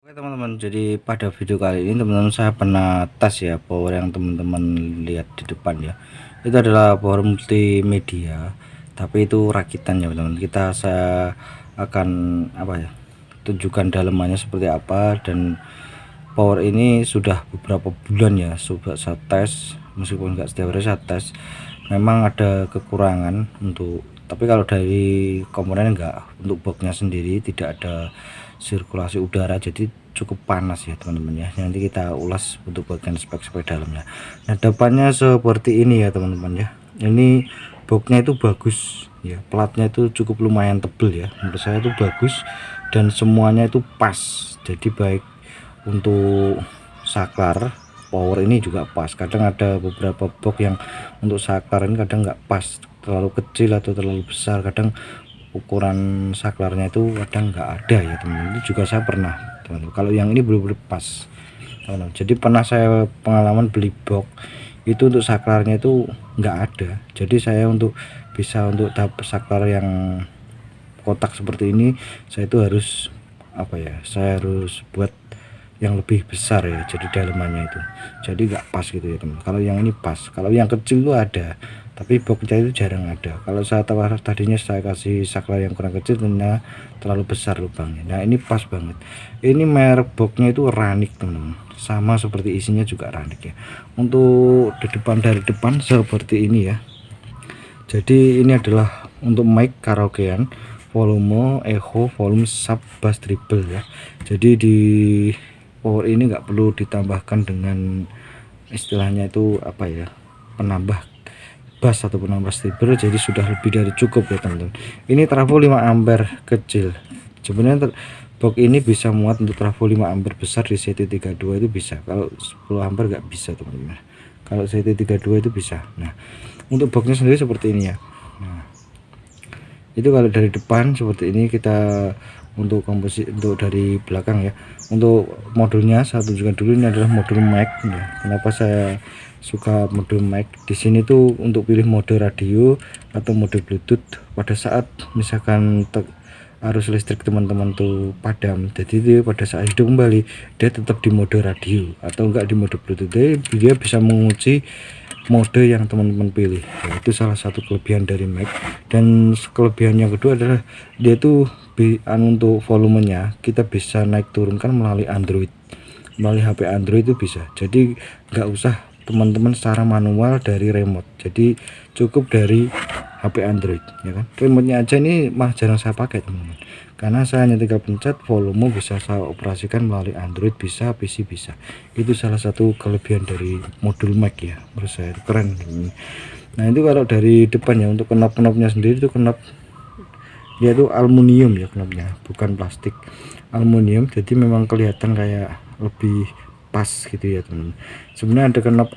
Oke teman-teman, jadi pada video kali ini teman-teman saya pernah tes ya power yang teman-teman lihat di depan ya. Itu adalah power multimedia, tapi itu rakitan ya teman-teman. Saya akan apa ya, tunjukkan dalamannya seperti apa. Dan power ini sudah beberapa bulan ya coba saya tes, meskipun enggak setiap hari saya tes. Memang ada kekurangan untuk, tapi kalau dari komponen enggak, untuk boxnya sendiri tidak ada sirkulasi udara, jadi cukup panas ya teman-teman ya. Nanti kita ulas untuk bagian spek-spek dalamnya. Nah, depannya seperti ini ya teman-teman ya. Ini boxnya itu bagus ya, platnya itu cukup lumayan tebel ya, menurut saya itu bagus dan semuanya itu pas. Jadi baik untuk saklar power ini juga pas. Kadang ada beberapa box yang untuk saklar ini kadang nggak pas, terlalu kecil atau terlalu besar. Kadang ukuran saklarnya itu kadang nggak ada ya teman-teman. Itu juga saya pernah teman-teman. Kalau yang ini belum pas teman-teman. Jadi pernah saya pengalaman beli box itu untuk saklarnya itu nggak ada. Jadi saya untuk bisa untuk dapat saklar yang kotak seperti ini, saya itu harus apa ya, saya harus buat yang lebih besar ya, jadi dalamannya itu jadi nggak pas gitu ya teman. Kalau yang ini pas, kalau yang kecil itu ada, tapi boxnya itu jarang ada. Kalau saya tadinya saya kasih saklar yang kurang kecil, ternyata terlalu besar lubangnya. Nah, ini pas banget. Ini merek boxnya itu Ranik teman-teman, sama seperti isinya juga Ranik ya. Untuk di depan, dari depan seperti ini ya. Jadi ini adalah untuk mic karaokean, volume, echo, volume, sub, bass, treble ya. Jadi di power ini nggak perlu ditambahkan dengan istilahnya itu apa ya, penambah bass atau penambah treble, jadi sudah lebih dari cukup ya teman-teman. Ini trafo 5 ampere kecil. Sebenarnya box ini bisa muat untuk trafo 5 ampere besar di CT32 itu bisa. Kalau 10 ampere nggak bisa teman-teman. Kalau CT32 itu bisa. Nah, untuk boxnya sendiri seperti ini ya. Nah, itu kalau dari depan seperti ini. Kita untuk komposisi, untuk dari belakang ya, untuk modulnya saya tunjukkan dulu. Ini adalah modul mic ya. Kenapa saya suka modul mic di sini tuh, untuk pilih mode radio atau mode bluetooth pada saat misalkan arus listrik teman-teman tuh padam, jadi dia pada saat hidup kembali dia tetap di mode radio atau enggak di mode bluetooth. Jadi dia bisa menguji mode yang teman-teman pilih ya. Itu salah satu kelebihan dari Mac. Dan kelebihan yang kedua adalah dia tuh untuk volumenya kita bisa naik turunkan melalui Android, melalui HP Android itu bisa. Jadi nggak usah teman-teman secara manual dari remote, jadi cukup dari HP Android ya kan. Remote-nya aja ini mah jarang saya pakai teman-teman, karena saya hanya tinggal pencet, volume bisa saya operasikan melalui Android, bisa PC bisa. Itu salah satu kelebihan dari modul Mac ya, menurut saya itu keren. Nah, itu kalau dari depan ya, untuk knop-knopnya sendiri itu knop dia itu aluminium ya, knopnya bukan plastik, aluminium, jadi memang kelihatan kayak lebih pas gitu ya teman. Sebenarnya ada knop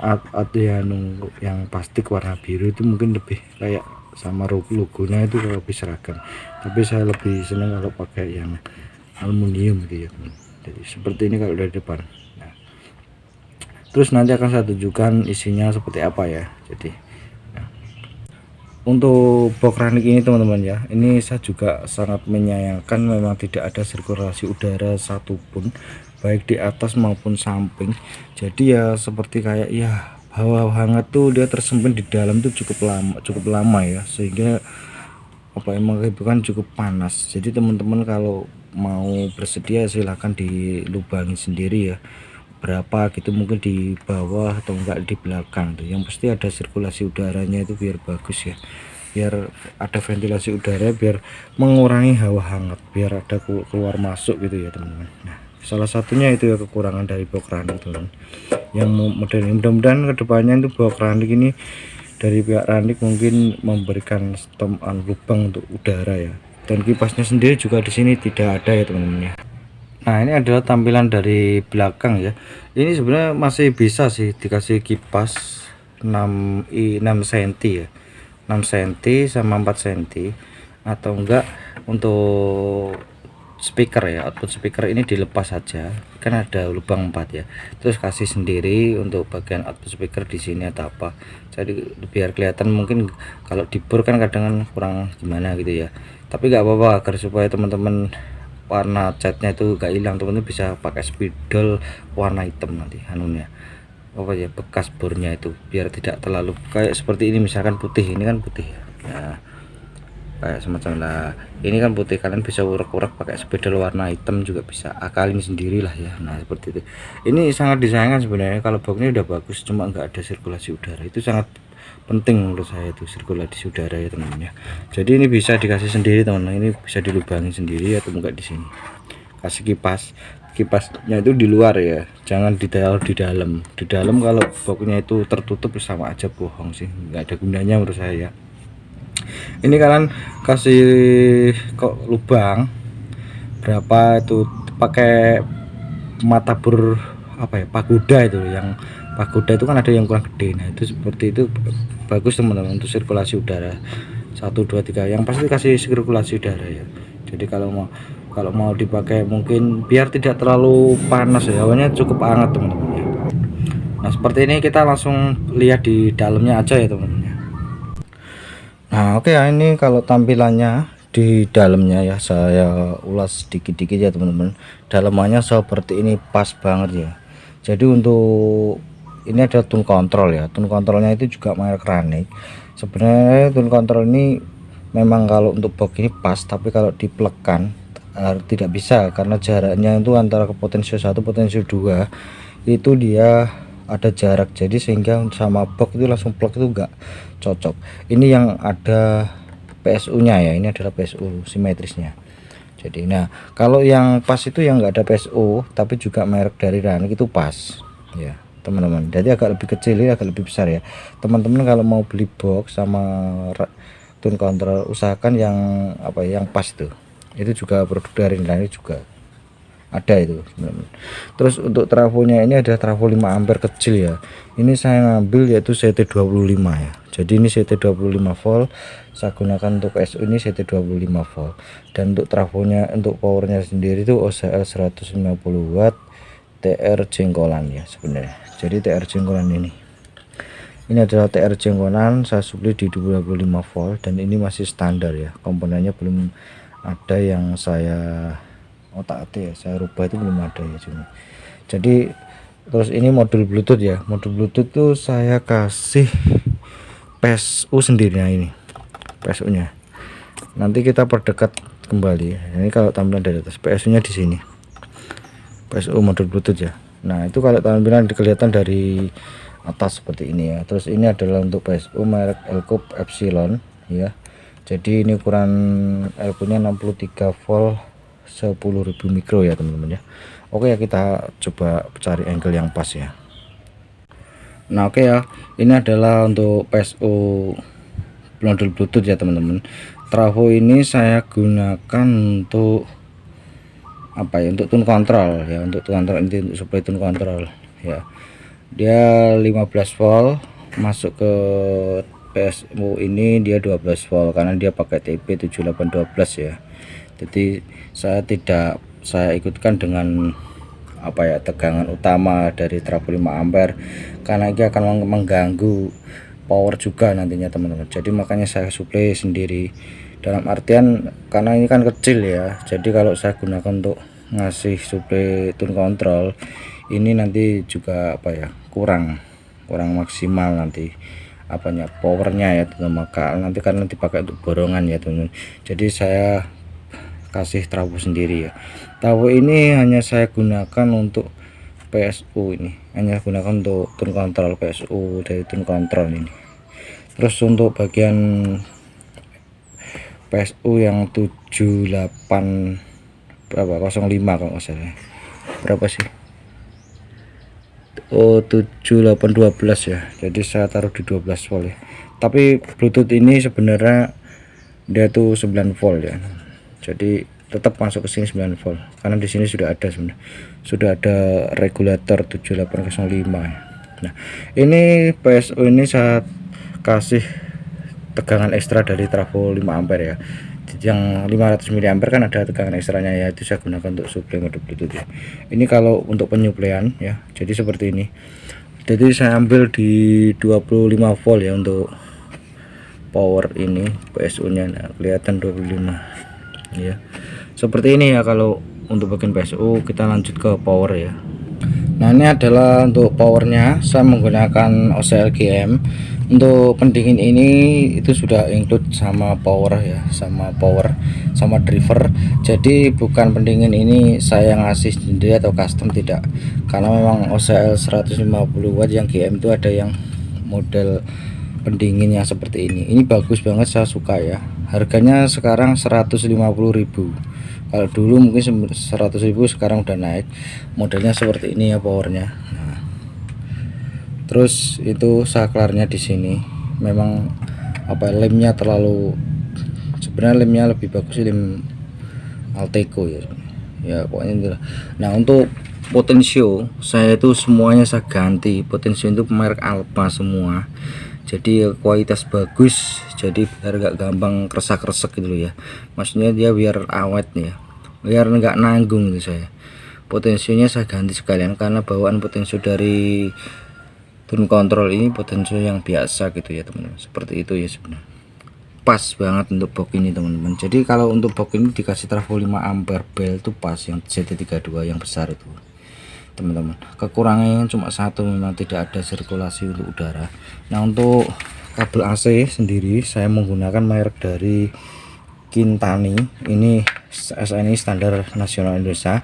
yang plastik warna biru itu mungkin lebih kayak sama logonya itu lebih seragam, tapi saya lebih senang kalau pakai yang aluminium gitu ya teman. Jadi seperti ini kalau dari depan. Nah, terus nanti akan saya tunjukkan isinya seperti apa ya. Jadi untuk box Ranik ini teman-teman ya, ini saya juga sangat menyayangkan memang tidak ada sirkulasi udara satupun, baik di atas maupun samping. Jadi ya seperti kayak ya hawa hangat tuh dia tersimpan di dalam tuh cukup lama ya, sehingga apa emang kan cukup panas. Jadi teman-teman kalau mau bersedia silahkan dilubangi sendiri ya, berapa gitu, mungkin di bawah atau enggak di belakang tuh. Yang pasti ada sirkulasi udaranya itu biar bagus ya, biar ada ventilasi udara, biar mengurangi hawa hangat, biar ada keluar masuk gitu ya teman-teman. Nah, salah satunya itu ya kekurangan dari box Ranik teman, yang model ini. Mudah-mudahan kedepannya itu box Ranik ini dari pihak Ranik mungkin memberikan lubang untuk udara ya. Dan kipasnya sendiri juga di sini tidak ada ya teman-teman ya. Nah, ini adalah tampilan dari belakang ya. Ini sebenarnya masih bisa sih dikasih kipas 6 cm ya, 6 cm sama 4 cm, atau enggak untuk speaker ya, output speaker ini dilepas saja, kan ada lubang 4 ya, terus kasih sendiri untuk bagian output speaker di sini atau apa, jadi biar kelihatan. Mungkin kalau dibor kan kadang kurang gimana gitu ya, tapi nggak apa-apa, agar supaya teman-teman warna catnya itu gak hilang, teman-teman bisa pakai spidol warna hitam nanti anunya apa ya, bekas bornya itu biar tidak terlalu kayak seperti ini. Misalkan putih, ini kan putih ya, nah kayak semacam lah ini kan putih, kalian bisa urak-urak pakai spidol warna hitam juga bisa, akalin sendiri lah ya. Nah seperti itu, ini sangat disayangkan sebenarnya kalau boxnya udah bagus cuma nggak ada sirkulasi udara. Itu sangat penting menurut saya itu sirkulasi udara ya teman-teman ya. Jadi ini bisa dikasih sendiri teman-teman, ini bisa dilubangi sendiri atau enggak di sini kasih kipasnya itu di luar ya, jangan ditaruh di dalam. Di dalam kalau boxnya itu tertutup sama aja bohong sih, nggak ada gunanya menurut saya. Ini kalian kasih kok lubang berapa itu pakai matabur apa ya, pagoda itu, yang pagoda itu kan ada yang kurang gede. Nah itu seperti itu bagus teman-teman untuk sirkulasi udara 1 2 3, yang pasti kasih sirkulasi udara ya. Jadi kalau mau dipakai mungkin biar tidak terlalu panas ya, hawanya cukup hangat teman-teman ya. Nah seperti ini kita langsung lihat di dalamnya aja ya teman-teman ya. Nah oke ya, ini kalau tampilannya di dalamnya ya saya ulas sedikit-sedikit ya teman-teman. Dalamannya seperti ini, pas banget ya. Jadi untuk ini ada tune control ya, tune controlnya itu juga merek Ranik. Sebenarnya tune control ini memang kalau untuk box ini pas, tapi kalau diplekan tidak bisa karena jaraknya itu antara ke potensial 1 potensial 2 itu dia ada jarak, jadi sehingga sama box itu langsung plug itu enggak cocok. Ini yang ada PSU nya ya, ini adalah PSU simetrisnya. Jadi nah kalau yang pas itu yang enggak ada PSU tapi juga merek dari Ranik itu pas ya teman-teman. Jadi agak lebih kecil, ini agak lebih besar ya teman-teman. Kalau mau beli box sama tune control usahakan yang apa ya, yang pas itu juga produk dari Ranik juga ada itu teman-teman. Terus untuk trafonya ini ada trafo 5 ampere kecil ya, ini saya ngambil yaitu CT25 ya. Jadi ini CT25 volt, saya gunakan untuk PSU ini CT25 volt. Dan untuk trafonya, untuk powernya sendiri itu OCL 190 watt TR jengkolan ya sebenarnya. Jadi TR jengkolan ini adalah TR jengkolan, saya supply di 25 volt dan ini masih standar ya, komponennya belum ada yang saya otak-atik ya, saya rubah itu belum ada ya cuma. Jadi terus ini modul Bluetooth ya, modul Bluetooth tuh saya kasih PSU sendiri. Nah ini PSU nya nanti kita perdekat kembali. Ini kalau tampilan dari atas, PSU nya di sini, PSU modul Bluetooth ya. Nah itu kalau tampilan kelihatan dari atas seperti ini ya. Terus ini adalah untuk PSU merek Elcub Epsilon ya. Jadi ini ukuran Elcub nya 63 volt 10.000 mikro ya teman-teman ya. Oke ya, kita coba cari angle yang pas ya. Nah oke ya, ini adalah untuk PSU modul Bluetooth ya teman-teman. Trafo ini saya gunakan untuk apa ya, untuk tune control ya, untuk tune control ini, untuk supply tune control ya. Dia 15 volt masuk ke PSU ini, dia 12 volt karena dia pakai TP7812 ya. Jadi saya ikutkan dengan apa ya, tegangan utama dari trafo 5 ampere karena ini akan mengganggu power juga nantinya teman-teman. Jadi makanya saya supply sendiri, dalam artian karena ini kan kecil ya, jadi kalau saya gunakan untuk ngasih supply tune control ini nanti juga apa ya, kurang maksimal nanti apanya, powernya ya teman-teman. Nanti karena dipakai untuk borongan ya teman-teman. Jadi saya kasih trafo sendiri ya. Trafo ini hanya saya gunakan untuk PSU, ini hanya gunakan untuk tune control PSU dari tune control ini. Terus untuk bagian PSU yang 78 berapa 05 kalau nggak salah, berapa sih, oh 7812 ya. Jadi saya taruh di 12 volt ya. Tapi Bluetooth ini sebenarnya dia tuh 9 volt ya. Jadi tetap masuk ke sini 9 volt karena di sini sudah ada sebenarnya, sudah ada regulator 7805 ya. Nah ini PSU ini saya kasih tegangan ekstra dari trafo 5 ampere ya. Yang 500 mA kan ada tegangan ekstranya ya, itu saya gunakan untuk supply modul Bluetooth ya. Ini kalau untuk penyuplaian ya, jadi seperti ini. Jadi saya ambil di 25 volt ya untuk power ini PSU nya. Nah, kelihatan 25 ya. seperti ini ya. Kalau untuk bagian PSU kita lanjut ke power ya. Nah, ini adalah untuk powernya, saya menggunakan OCL GM. Untuk pendingin ini itu sudah include sama power ya, sama power sama driver. Jadi bukan pendingin ini saya ngasih sendiri atau custom, tidak, karena memang OCL 150 watt yang GM itu ada yang model pendingin yang seperti ini bagus banget, saya suka ya. Harganya sekarang 150.000. Kalau dulu mungkin 100.000, sekarang udah naik. Modelnya seperti ini ya powernya. Nah, terus itu saklarnya di sini memang lemnya terlalu, sebenarnya lemnya lebih bagus lem Alteco ya pokoknya itu. Nah, untuk potensio saya itu semuanya saya ganti. Potensio itu merek Alpha semua, jadi kualitas bagus, jadi biar gak gampang kresek-kresek gitu ya, maksudnya dia biar awet ya, biar nggak nanggung gitu. Saya potensinya saya ganti sekalian karena bawaan potensio dari tune control ini potensio yang biasa gitu ya teman-teman, seperti itu ya. Sebenarnya pas banget untuk box ini teman-teman. Jadi kalau untuk box ini dikasih trafo 5 ampere bel itu pas, yang CT32 yang besar itu teman-teman. Kekurangannya cuma satu, memang tidak ada sirkulasi untuk udara. Nah, untuk kabel AC sendiri saya menggunakan merek dari Kintani, ini SNI standar nasional Indonesia.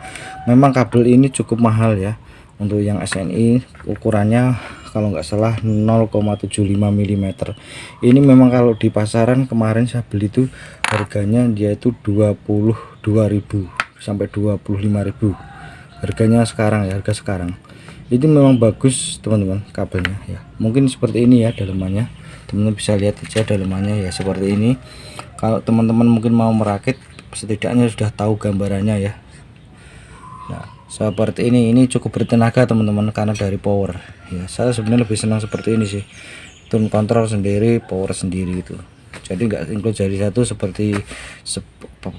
Memang kabel ini cukup mahal ya. Untuk yang SNI ukurannya kalau nggak salah 0,75 mm. Ini memang kalau di pasaran kemarin saya beli itu harganya dia itu 22.000 sampai 25.000 harganya sekarang ya, harga sekarang. Ini memang bagus teman-teman kabelnya ya. Mungkin seperti ini ya dalemannya, teman-teman bisa lihat aja dalemannya ya seperti ini. Kalau teman-teman mungkin mau merakit, setidaknya sudah tahu gambarannya ya. Nah, seperti ini cukup bertenaga teman-teman karena dari power ya. Saya sebenarnya lebih senang seperti ini sih, tune control sendiri, power sendiri itu, jadi nggak include jadi satu seperti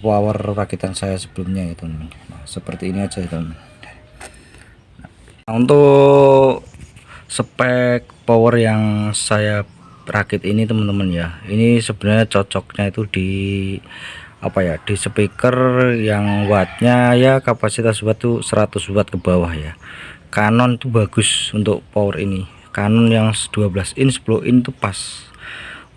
power rakitan saya sebelumnya ya teman-teman. Nah, seperti ini aja ya teman-teman. Nah, untuk spek power yang saya rakit ini teman-teman ya, ini sebenarnya cocoknya itu di di speaker yang wattnya ya, kapasitas watt tuh 100 watt ke bawah ya. Canon tuh bagus untuk power ini. Canon yang 12 in 10 in tuh pas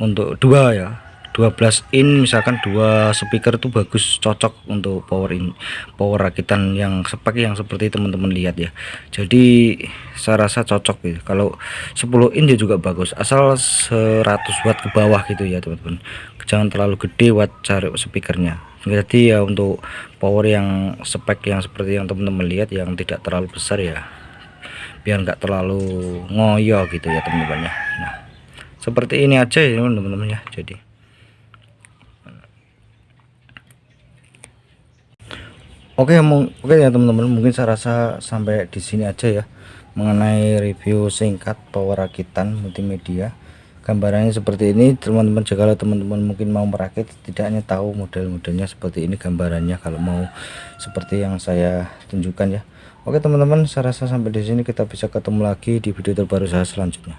untuk dua ya, 12 in misalkan dua speaker tuh bagus, cocok untuk power ini, power rakitan yang spek yang seperti teman-teman lihat ya. Jadi saya rasa cocok gitu. Kalau 10 in dia juga bagus, asal 100 watt ke bawah gitu ya teman-teman, jangan terlalu gede watt cari speakernya. Jadi ya untuk power yang spek yang seperti yang teman-teman lihat, yang tidak terlalu besar ya, biar nggak terlalu ngoyo gitu ya teman-teman ya. Nah, seperti ini aja ya teman-teman ya. Jadi oke ya teman-teman, mungkin saya rasa sampai di sini aja ya mengenai review singkat power rakitan multimedia. Gambarannya seperti ini teman-teman. Jika teman-teman mungkin mau merakit, setidaknya tahu model-modelnya seperti ini gambarannya kalau mau seperti yang saya tunjukkan ya. Oke teman-teman, saya rasa sampai di sini kita bisa ketemu lagi di video terbaru saya selanjutnya.